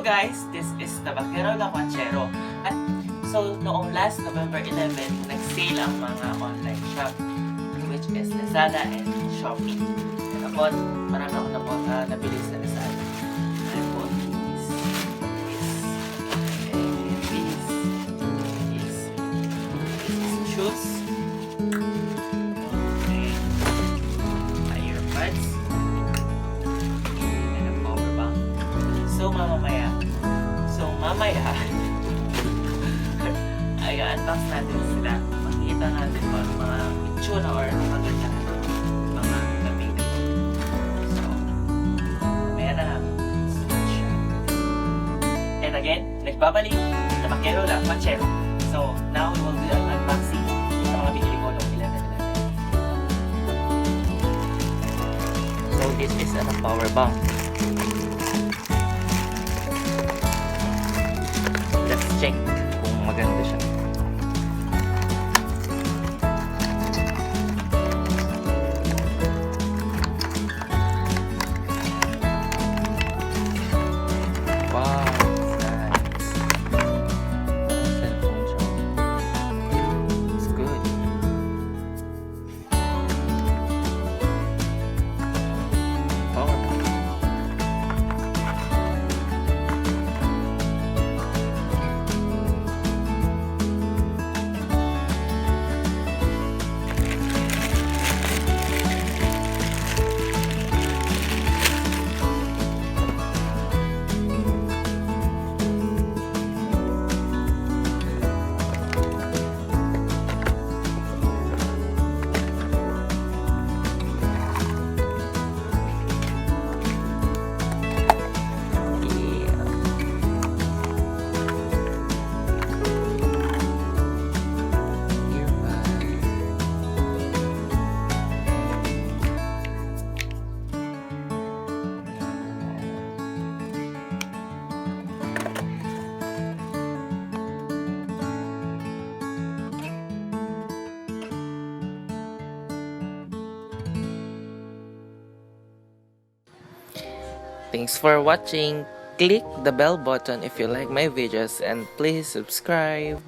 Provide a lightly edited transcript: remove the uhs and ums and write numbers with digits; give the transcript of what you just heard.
guys, this is Tabakero Lakwachero. At so noong last November 11, nag-sale ang mga online shop, which is Lazada and Shopee. And upon, marami ako nabili sa Lazada. I bought this, and this shoes, and earbuds, and a power bank. So mamaya ay unbox natin sila. Makikita natin kung ano mga itsura or ang kagandahan ng mga gamitin. So, mamaya na siya. And again, nagbabalik na Makero lang, Machero. So, now we will do an unboxing sa mga binili ko nung ilan na natin. So, this is a power bank. Let's check kung maganda siya. Wow, nice. Cellphone siya. It's good. Power bank. Thanks for watching. Click the bell button if you like my videos and please subscribe.